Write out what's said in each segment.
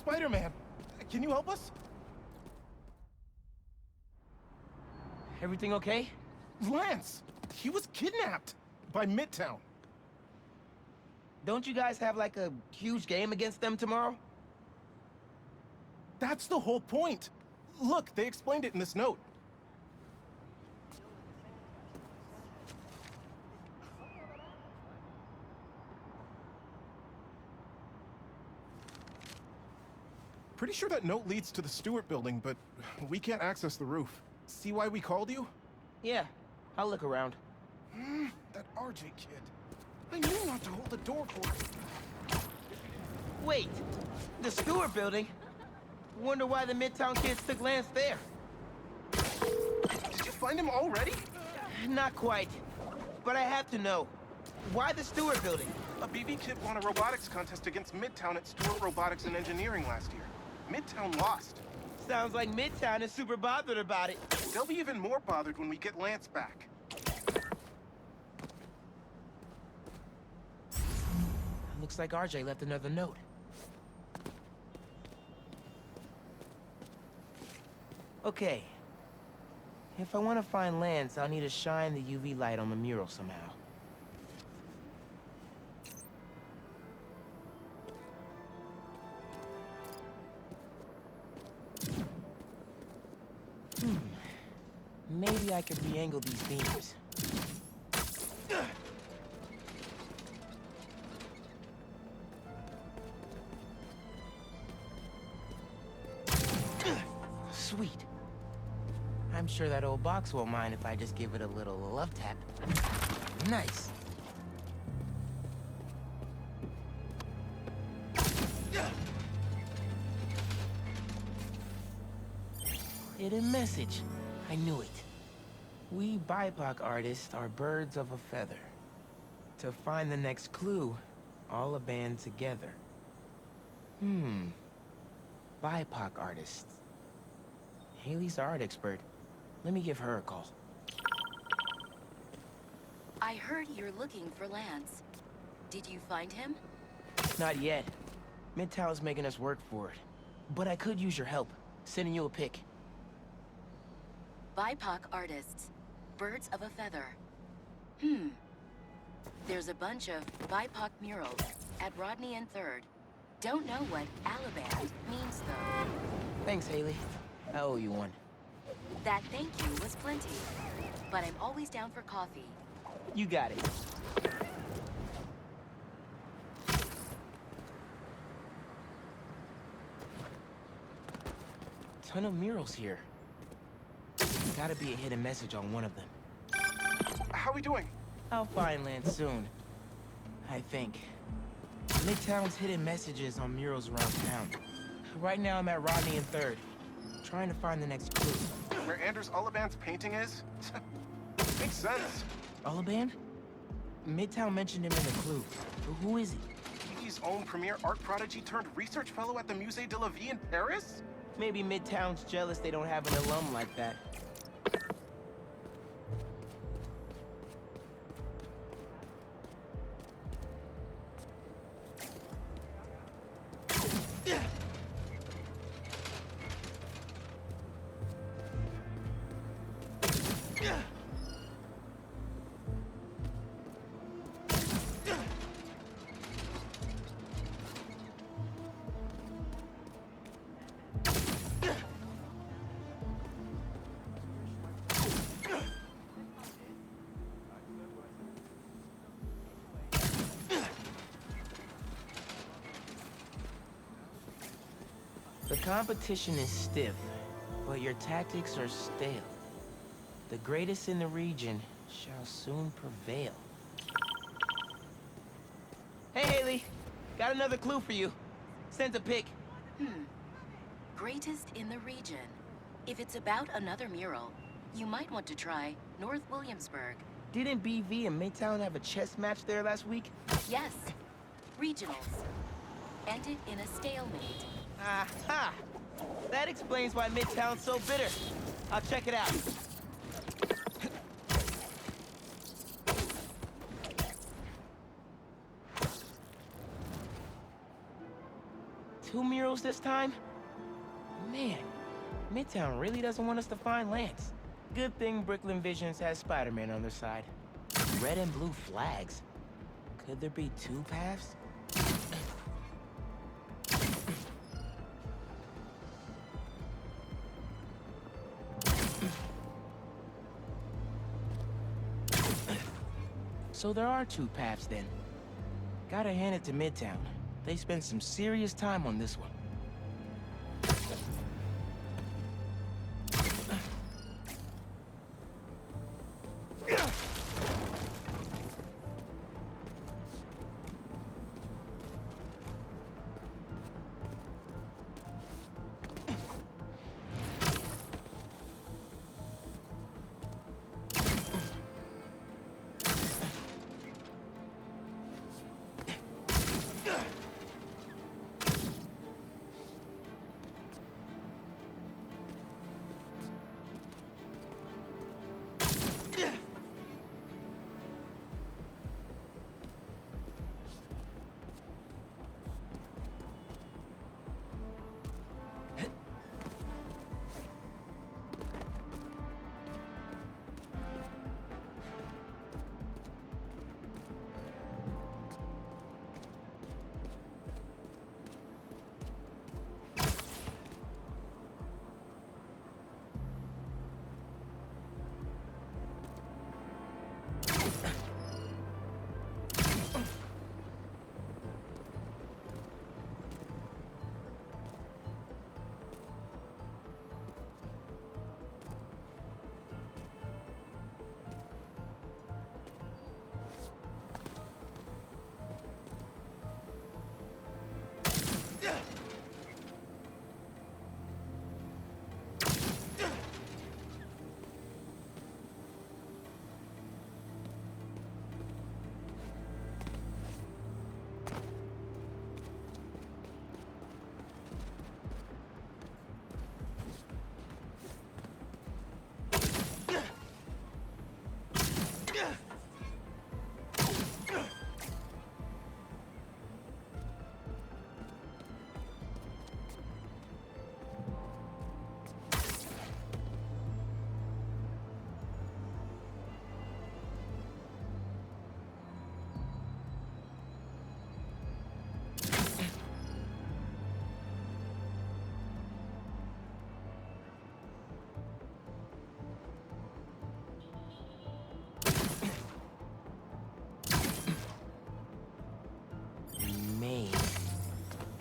Spider-Man. Can you help us? Everything okay? Lance! He was kidnapped by Midtown. Don't you guys have like a huge game against them tomorrow? That's the whole point. Look, they explained it in this note. Pretty sure that note leads to the Stewart building, but we can't access the roof. See why we called you? Yeah, I'll look around. That RJ kid. I knew not to hold the door for him. Wait, the Stewart building? Wonder why the Midtown kids took Lance there. Did you find him already? Not quite, but I have to know. Why the Stewart building? A BB kid won a robotics contest against Midtown at Stewart Robotics and Engineering last year. Midtown lost. Sounds like Midtown is super bothered about it. They'll be even more bothered when we get Lance back. Looks like RJ left another note. Okay. If I want to find Lance, I'll need to shine the UV light on the mural somehow. Maybe I could re-angle these beams. Sweet. I'm sure that old box won't mind if I just give it a little love tap. Nice. Hidden message. I knew it. We BIPOC artists are birds of a feather. To find the next clue, all a band together. BIPOC artists. Haley's the art expert. Let me give her a call. I heard you're looking for Lance. Did you find him? Not yet. Midtown's making us work for it. But I could use your help. Sending you a pic. BIPOC artists. Birds of a feather. There's a bunch of BIPOC murals at Rodney and 3rd. Don't know what Alabama means, though. Thanks, Haley. I owe you one. That thank you was plenty. But I'm always down for coffee. You got it. Ton of murals here. Gotta be a hidden message on one of them. How we doing? I'll find Lance soon. I think. Midtown's hidden messages on murals around town. Right now I'm at Rodney and 3rd. Trying to find the next clue. Where Anders Ullaband's painting is? Makes sense. Ullaband? Midtown mentioned him in the clue. Who is he? TV's own premier art prodigy turned research fellow at the Musée de la Vie in Paris? Maybe Midtown's jealous they don't have an alum like that. The competition is stiff, but your tactics are stale. The greatest in the region shall soon prevail. Hey, Haley! Got another clue for you. Sent a pic. Greatest in the region. If it's about another mural, you might want to try North Williamsburg. Didn't BV and Midtown have a chess match there last week? Yes. Regionals. Ended in a stalemate. Aha! That explains why Midtown's so bitter. I'll check it out. 2 murals this time? Man, Midtown really doesn't want us to find Lance. Good thing Brooklyn Visions has Spider-Man on their side. Red and blue flags. Could there be 2 paths? So there are 2 paths then. Gotta hand it to Midtown. They spent some serious time on this one.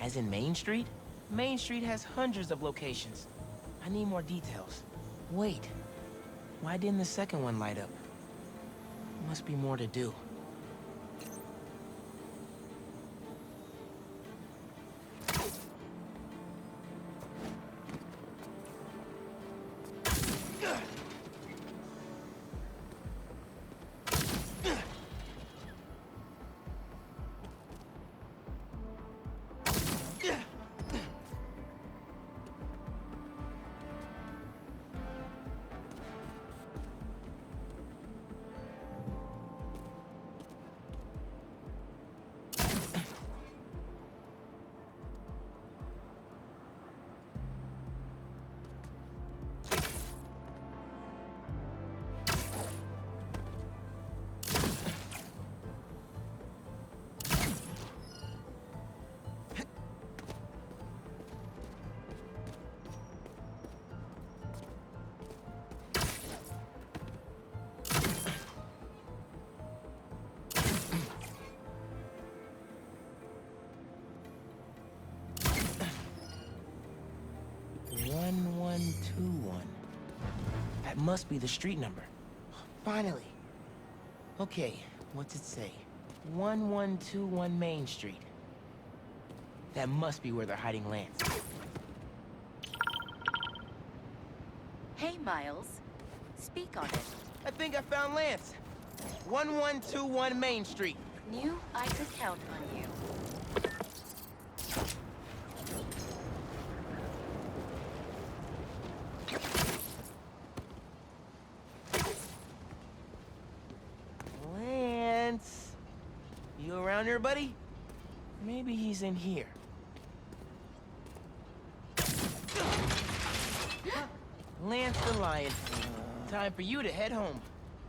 As in Main Street? Main Street has hundreds of locations. I need more details. Wait, why didn't the second one light up? Must be more to do. That must be the street number. Finally. Okay, what's it say? 1121 Main Street. That must be where they're hiding Lance. Hey, Miles. Speak on it. I think I found Lance. 1121 Main Street. Knew I could count on you. Lance. You around here, buddy? Maybe he's in here. Lance the Lion. Time for you to head home.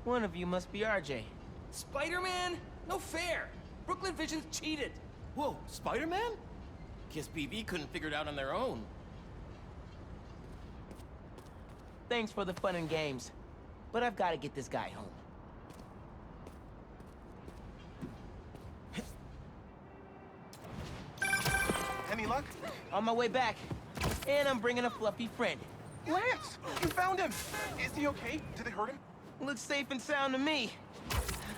One of you must be RJ. Spider-Man? No fair! Brooklyn Vision's cheated! Whoa, Spider-Man? Guess BV couldn't figure it out on their own. Thanks for the fun and games, but I've got to get this guy home. Any luck? On my way back, and I'm bringing a fluffy friend. Lance! You found him! Is he okay? Did they hurt him? Looks safe and sound to me.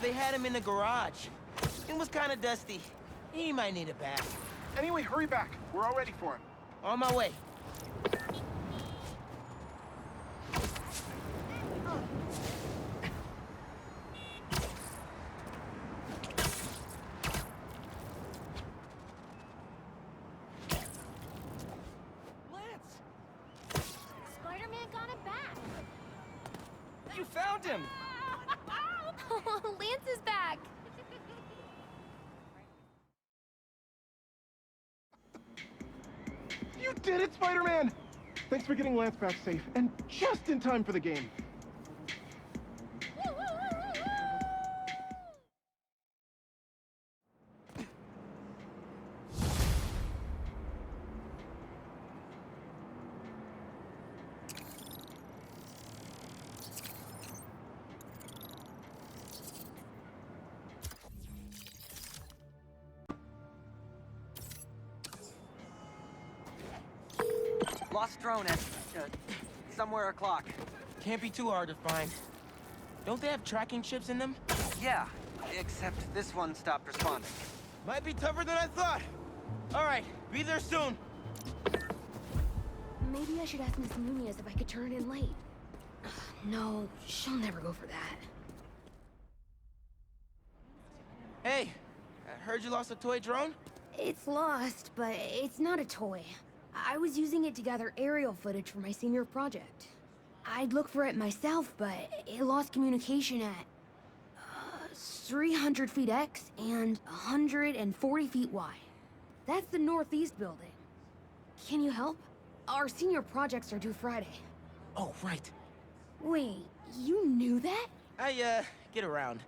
They had him in the garage. It was kind of dusty. He might need a bath. Anyway, hurry back. We're all ready for him. On my way. Spider-Man got it back. You found him! Oh, Lance is back. You did it, Spider-Man! Thanks for getting Lance back safe, and just in time for the game. Lost drone at, somewhere o'clock. Can't be too hard to find. Don't they have tracking chips in them? Yeah, except this one stopped responding. Might be tougher than I thought. All right, be there soon. Maybe I should ask Miss Nunez if I could turn it in late. No, she'll never go for that. Hey, I heard you lost a toy drone? It's lost, but it's not a toy. I was using it to gather aerial footage for my senior project. I'd look for it myself, but it lost communication at 300 feet X and 140 feet Y. That's the northeast building. Can you help? Our senior projects are due Friday. Oh, right. Wait, you knew that? I, get around.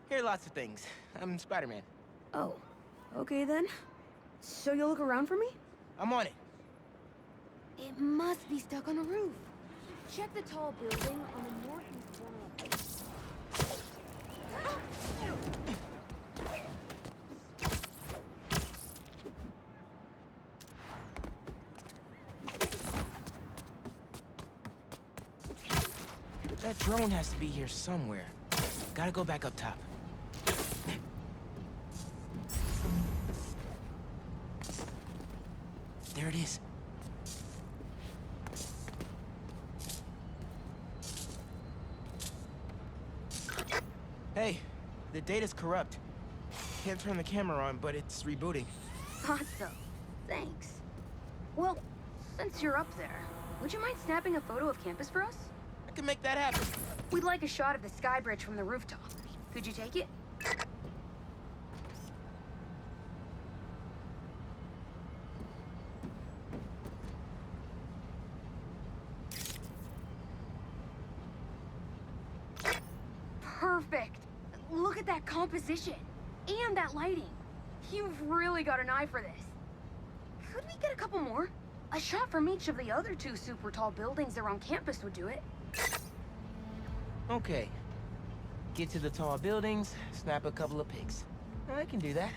Hear lots of things. I'm Spider-Man. Oh, okay then. So you'll look around for me? I'm on it. It must be stuck on a roof. Check the tall building on the northeast corner. That drone has to be here somewhere. Gotta go back up top. There it is. Hey, the data's corrupt. Can't turn the camera on, but it's rebooting. Thought so. Thanks. Well, since you're up there, would you mind snapping a photo of campus for us? I can make that happen. We'd like a shot of the sky bridge from the rooftop. Could you take it? Perfect! Look at that composition! And that lighting! You've really got an eye for this. Could we get a couple more? A shot from each of the other two super tall buildings around campus would do it. Okay. Get to the tall buildings, snap a couple of pics. I can do that.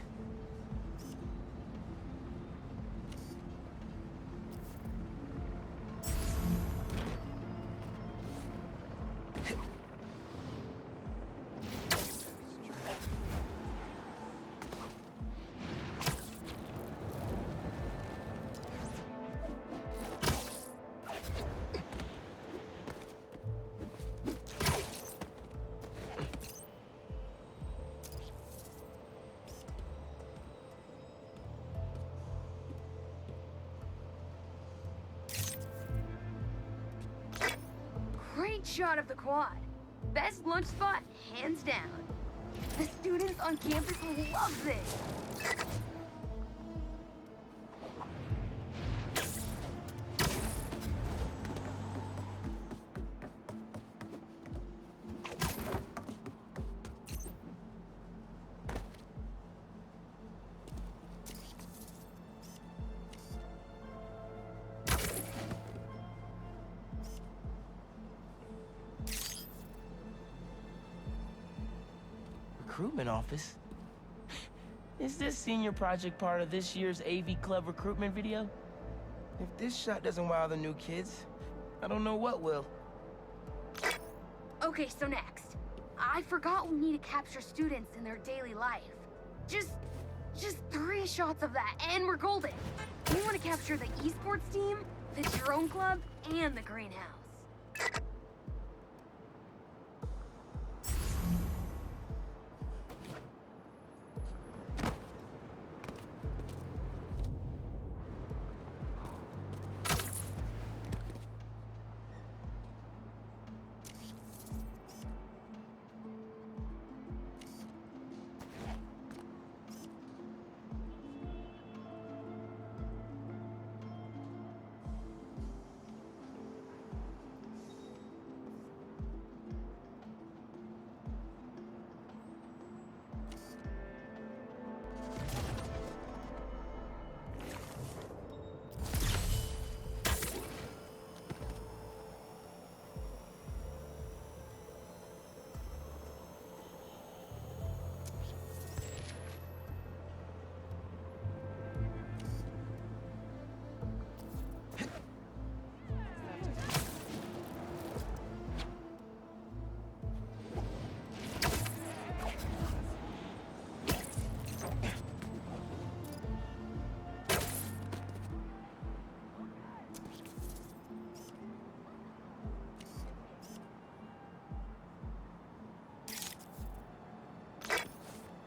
Great shot of the quad. Best lunch spot, hands down. The students on campus love this. recruitment office. Is this senior project part of this year's AV Club recruitment video? If this shot doesn't wow the new kids, I don't know what will. Okay, so next. I forgot we need to capture students in their daily life. Just 3 shots of that, and we're golden. We want to capture the esports team, the drone club, and the greenhouse.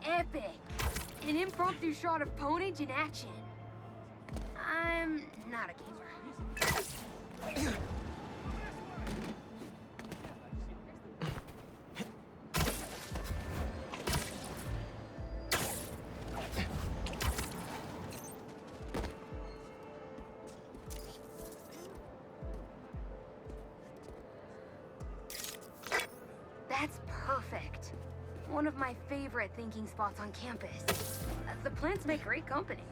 Epic! An impromptu shot of Ponage in action. I'm not a gamer. That's perfect. One of my favorite thinking spots on campus. The plants make great company.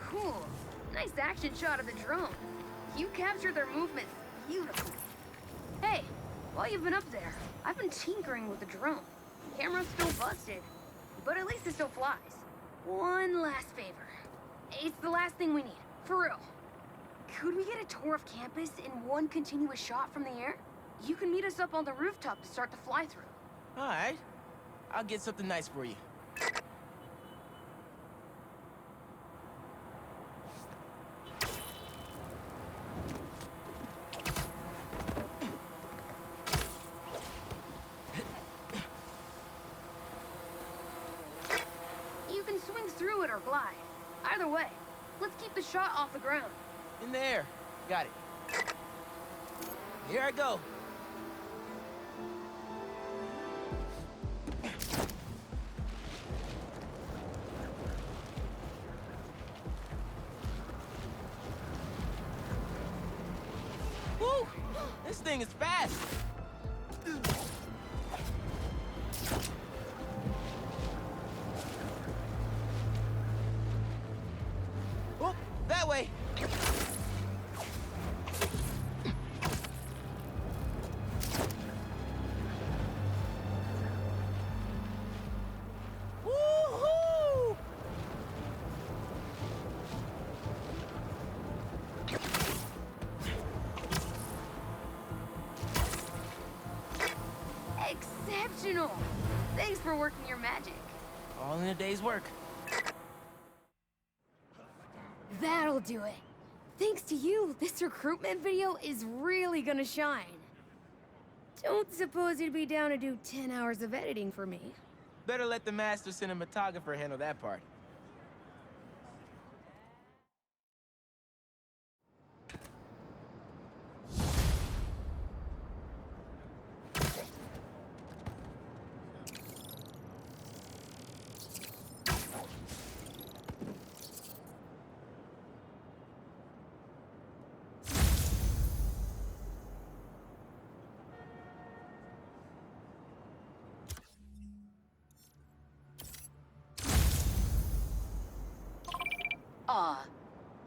Cool. Nice action shot of the drone. You captured their movements beautifully. Hey, while you've been up there, I've been tinkering with the drone. Camera's still busted, but at least it still flies. One last favor. It's the last thing we need, for real. Could we get a tour of campus in one continuous shot from the air? You can meet us up on the rooftop to start the fly-through. All right. I'll get something nice for you. You can swing through it or glide. Either way, let's keep the shot off the ground. In the air. Got it. Here I go. Woo! This thing is fast. Oh, that way. Exceptional! Thanks for working your magic. All in a day's work. That'll do it. Thanks to you, this recruitment video is really gonna shine. Don't suppose you'd be down to do 10 hours of editing for me? Better let the master cinematographer handle that part. Aw,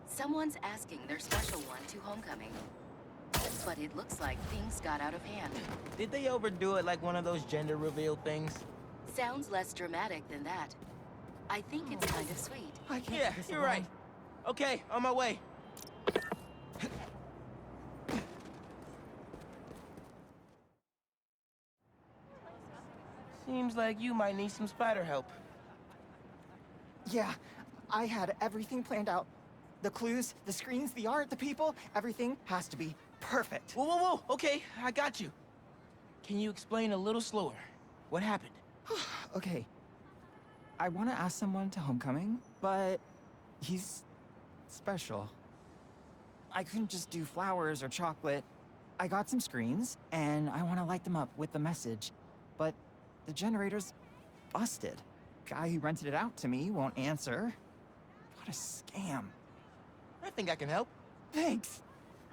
someone's asking their special one to homecoming. But it looks like things got out of hand. Did they overdo it like one of those gender reveal things? Sounds less dramatic than that. I think it's kind of sweet. I can't Yeah, do this you're alone. right. Okay, on my way. Seems like you might need some spider help. Yeah, I had everything planned out. The clues, the screens, the art, the people, everything has to be perfect. Whoa, whoa, whoa! Okay, I got you. Can you explain a little slower? What happened? Okay. I want to ask someone to homecoming, but he's special. I couldn't just do flowers or chocolate. I got some screens, and I want to light them up with the message, but the generator's busted. Guy who rented it out to me won't answer. What a scam. I think I can help. Thanks.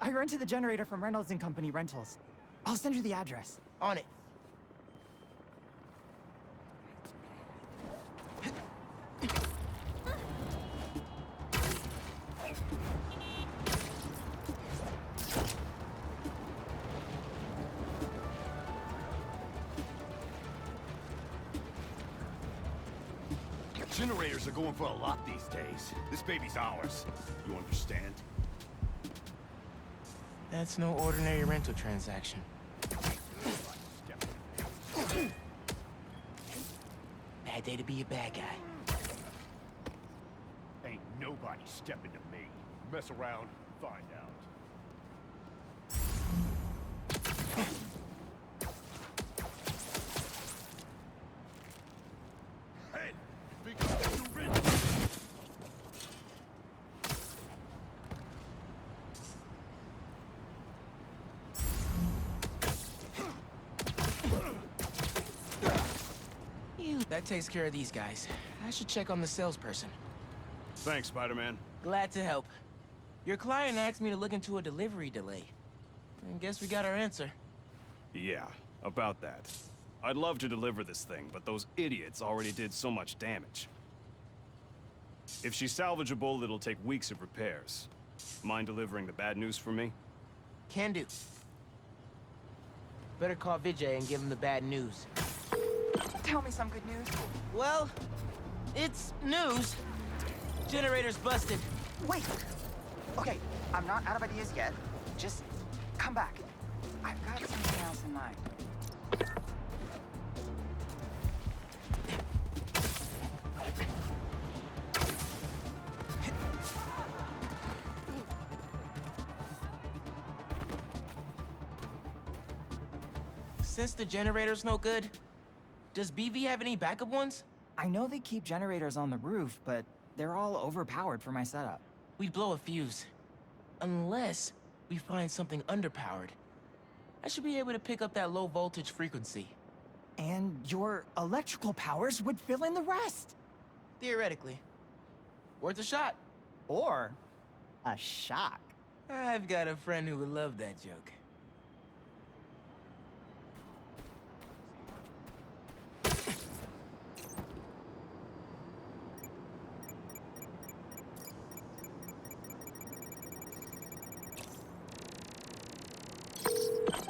I rented the generator from Reynolds and Company Rentals. I'll send you the address. On it. Generators are going for a lot these days. This baby's ours. You understand? That's no ordinary rental transaction. Bad day to be a bad guy. Ain't nobody stepping to me. Mess around, find out. Hey, big That takes care of these guys. I should check on the salesperson. Thanks, Spider-Man. Glad to help. Your client asked me to look into a delivery delay. I guess we got our answer. Yeah, about that. I'd love to deliver this thing, but those idiots already did so much damage. If she's salvageable, it'll take weeks of repairs. Mind delivering the bad news for me? Can do. Better call Vijay and give him the bad news. Tell me some good news. Well, it's news. Generator's busted. Wait! Okay, I'm not out of ideas yet. Just come back. I've got something else in mind. Since the generator's no good, does BV have any backup ones? I know they keep generators on the roof, but they're all overpowered for my setup. We'd blow a fuse. Unless we find something underpowered. I should be able to pick up that low voltage frequency. And your electrical powers would fill in the rest. Theoretically. Worth a shot. Or a shock. I've got a friend who would love that joke.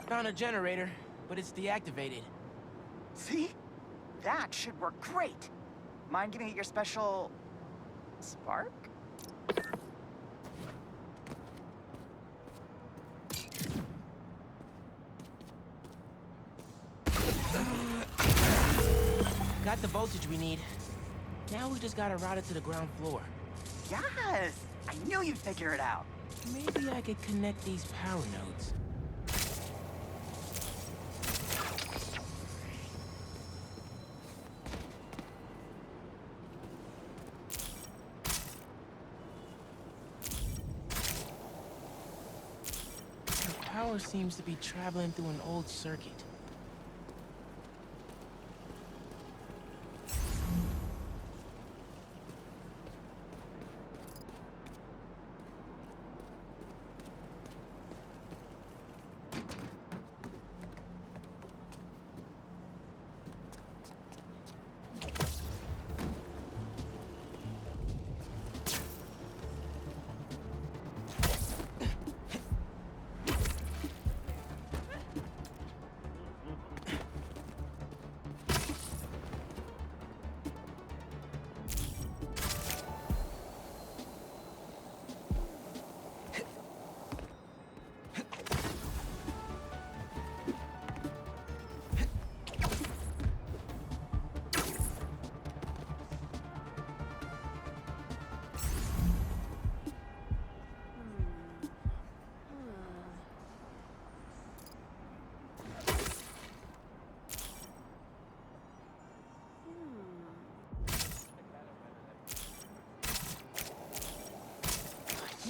Found a generator, but it's deactivated. See? That should work great. Mind giving it your special... spark? Got the voltage we need. Now we just gotta route it to the ground floor. Yes! I knew you'd figure it out. Maybe I could connect these power nodes. The power seems to be traveling through an old circuit.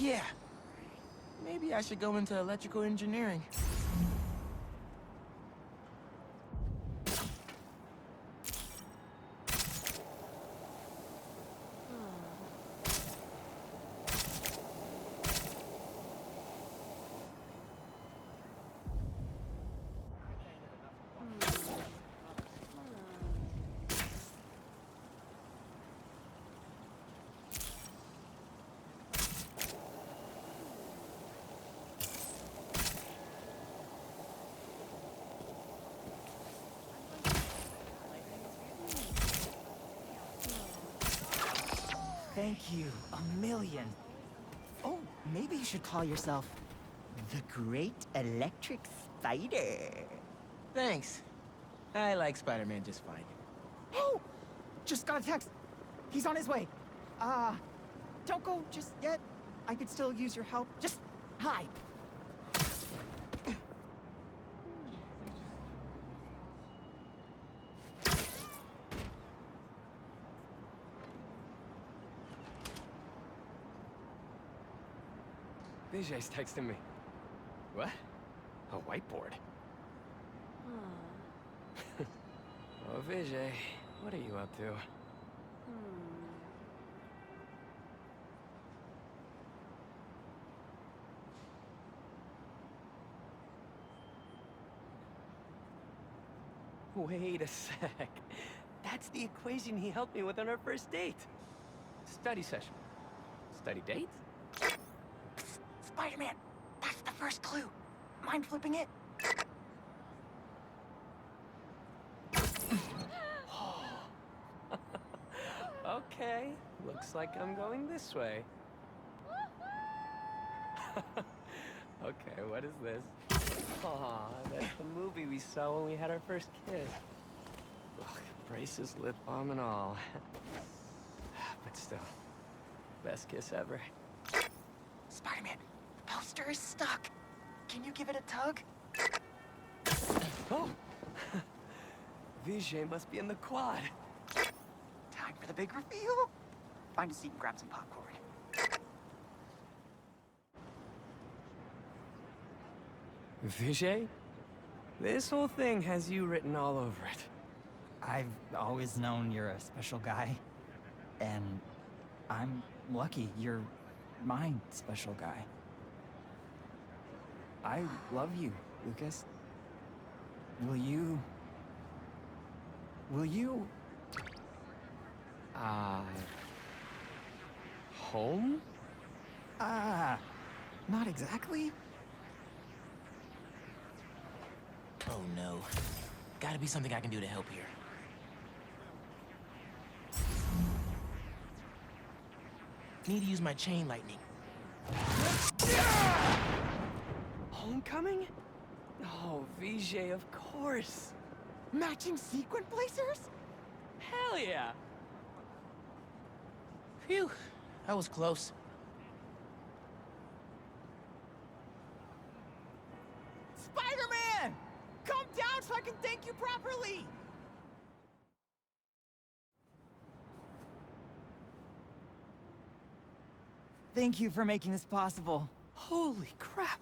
Yeah. Maybe I should go into electrical engineering. Thank you, a million. Oh, maybe you should call yourself the Great Electric Spider. Thanks. I like Spider-Man just fine. Oh! Just got a text. He's on his way. Don't go just yet. I could still use your help. Just hi. Vijay's texting me. What? A whiteboard? Oh, Vijay, what are you up to? Wait a sec. That's the equation he helped me with on our first date. Study session. Study date? Spider-Man, that's the first clue. Mind flipping it? Okay, looks like I'm going this way. Okay, what is this? Aw, that's the movie we saw when we had our first kiss. Ugh, braces, lip balm, and all. But still, best kiss ever. Spider-Man, the poster is stuck. Can you give it a tug? Oh! Vijay must be in the quad. Time for the big reveal. Find a seat and grab some popcorn. Vijay? This whole thing has you written all over it. I've always known you're a special guy. And I'm lucky you're my special guy. I love you, Lucas. Will you... Home? Not exactly. Oh no. Gotta be something I can do to help here. Need to use my chain lightning. Homecoming? Oh, Vijay, of course. Matching sequin placers? Hell yeah! Phew, that was close. Spider-Man! Come down so I can thank you properly! Thank you for making this possible. Holy crap!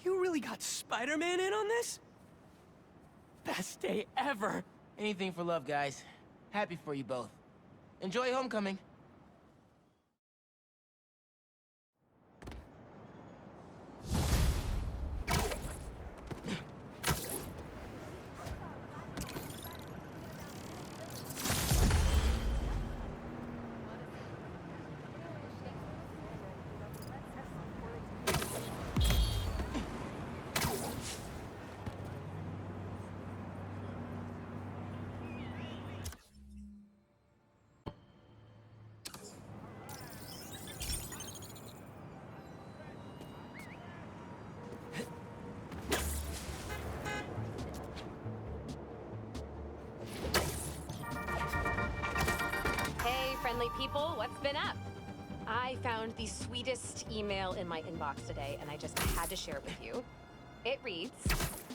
You really got Spider-Man in on this? Best day ever! Anything for love, guys. Happy for you both. Enjoy homecoming. Hey, friendly people, what's been up? I found the sweetest email in my inbox today, and I just had to share it with you. It reads,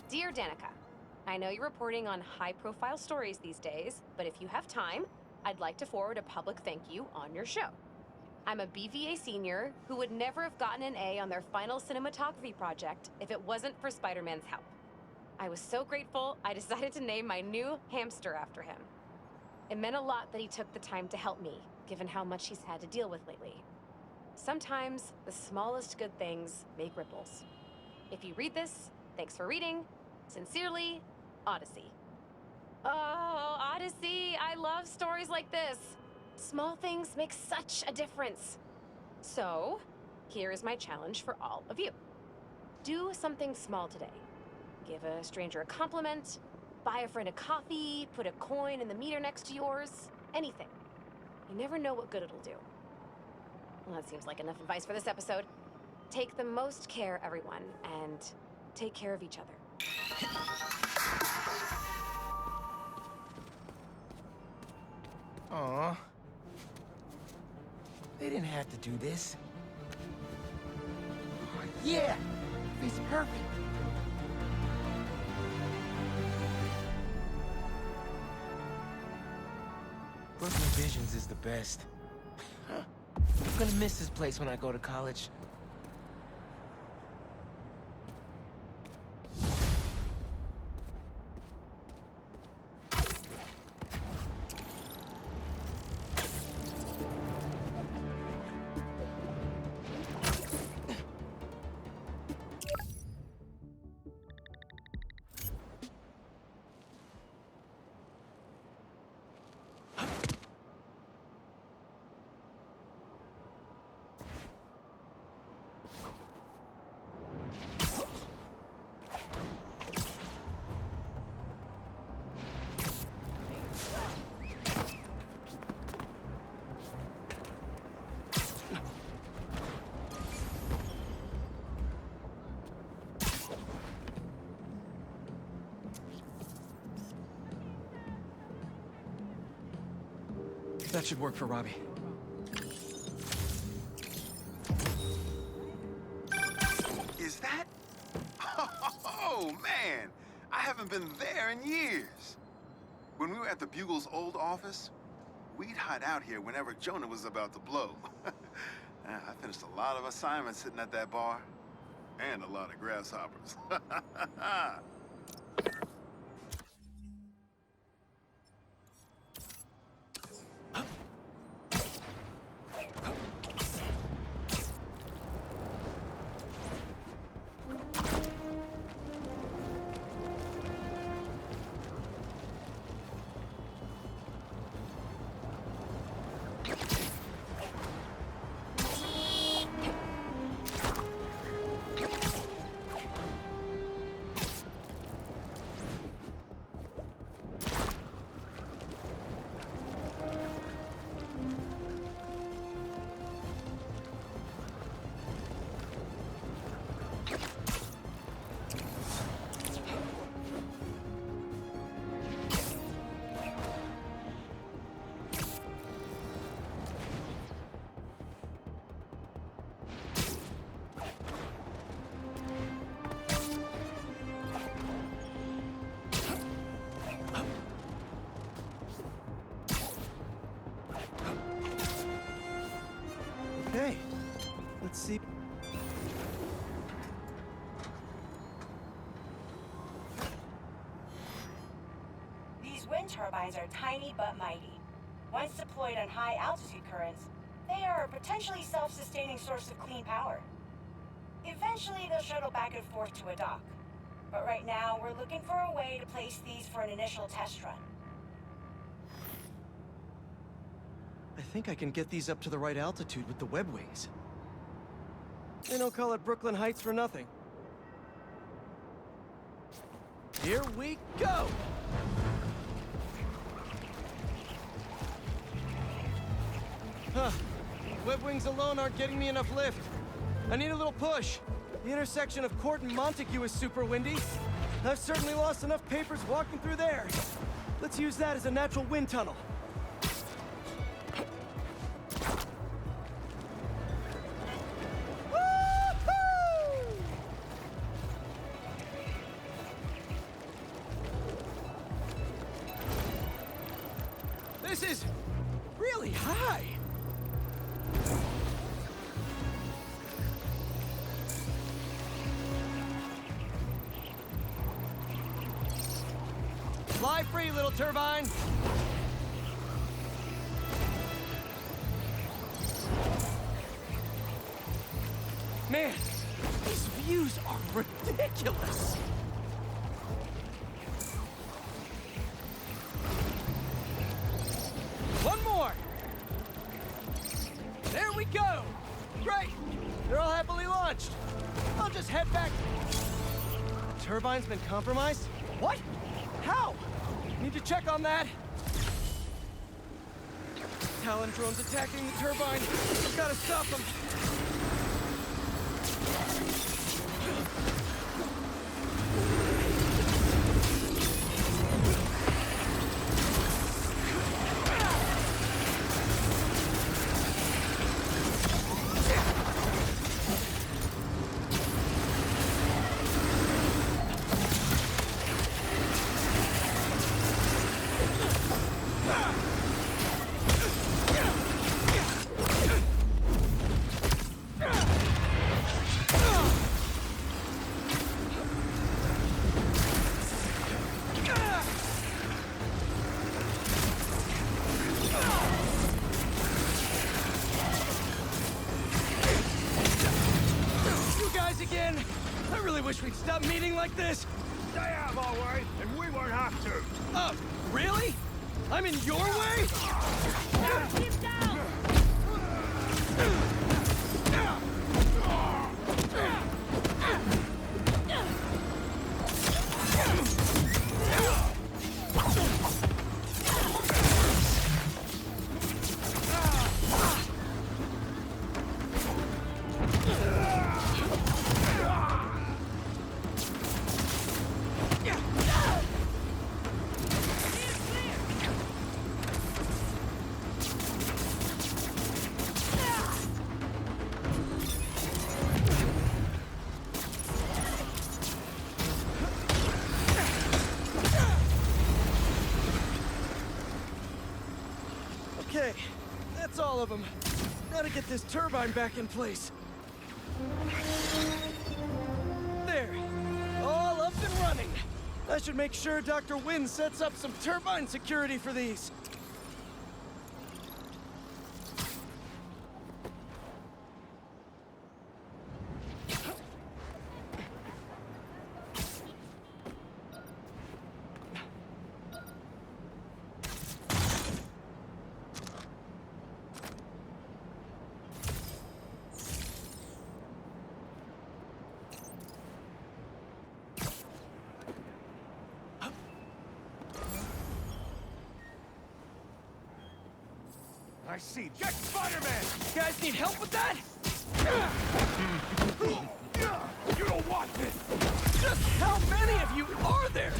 Dear Danica, I know you're reporting on high-profile stories these days, but if you have time, I'd like to forward a public thank you on your show. I'm a BVA senior who would never have gotten an A on their final cinematography project if it wasn't for Spider-Man's help. I was so grateful, I decided to name my new hamster after him. It meant a lot that he took the time to help me, given how much he's had to deal with lately. Sometimes, the smallest good things make ripples. If you read this, thanks for reading. Sincerely, Odyssey. Oh, Odyssey, I love stories like this. Small things make such a difference. So, here is my challenge for all of you. Do something small today. Give a stranger a compliment, buy a friend a coffee, put a coin in the meter next to yours, anything. You never know what good it'll do. Well, that seems like enough advice for this episode. Take the most care, everyone, and take care of each other. Aw. They didn't have to do this. Oh, yeah! It's perfect. Brooklyn Visions is the best. I'm gonna miss this place when I go to college. That should work for Robbie. Is that? Oh, man. I haven't been there in years. When we were at the Bugle's old office, we'd hide out here whenever Jonah was about to blow. I finished a lot of assignments sitting at that bar. And a lot of grasshoppers. see. These wind turbines are tiny but mighty. Once deployed on high altitude currents, they are a potentially self-sustaining source of clean power. Eventually, they'll shuttle back and forth to a dock. But right now, we're looking for a way to place these for an initial test run. I think I can get these up to the right altitude with the web wings. They don't call it Brooklyn Heights for nothing. Here we go! Huh. Web wings alone aren't getting me enough lift. I need a little push. The intersection of Court and Montague is super windy. I've certainly lost enough papers walking through there. Let's use that as a natural wind tunnel. This is really high. Fly free, little turbine. Man, these views are ridiculous. One more. There we go. Great. They're all happily launched. I'll just head back. The turbine's been compromised? What? How? Need to check on that. Talon drones attacking the turbine. I've got to stop them. Again. I really wish we'd stop meeting like this. Stay out of our way, and we won't have to. Oh, really? I'm in your way? Keep down! Okay, that's all of them. Gotta get this turbine back in place. There, all up and running. I should make sure Dr. Wynn sets up some turbine security for these. I see. Get Spider-Man! You guys need help with that? You don't want this! Just how many of you are there?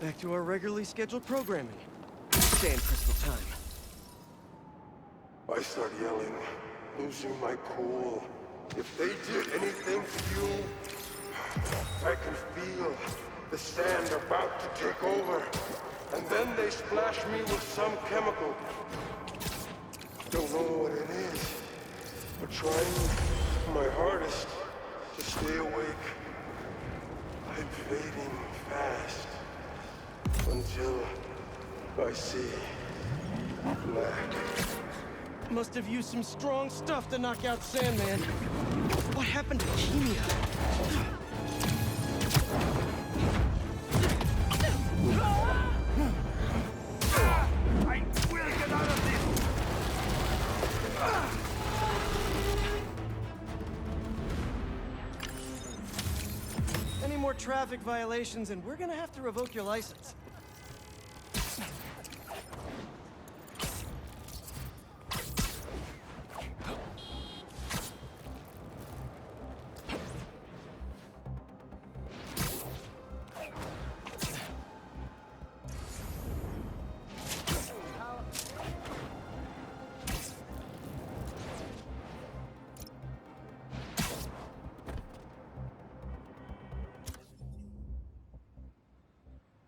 Back to our regularly scheduled programming. Sand crystal time. I start yelling, losing my cool. If they did anything to you, I can feel the sand about to take over. And then they splash me with some chemical. Don't know what it is, but trying my hardest to stay awake. I'm fading fast until I see black. Must have used some strong stuff to knock out Sandman. What happened to Kimia? I will get out of this! Any more traffic violations and we're gonna have to revoke your license.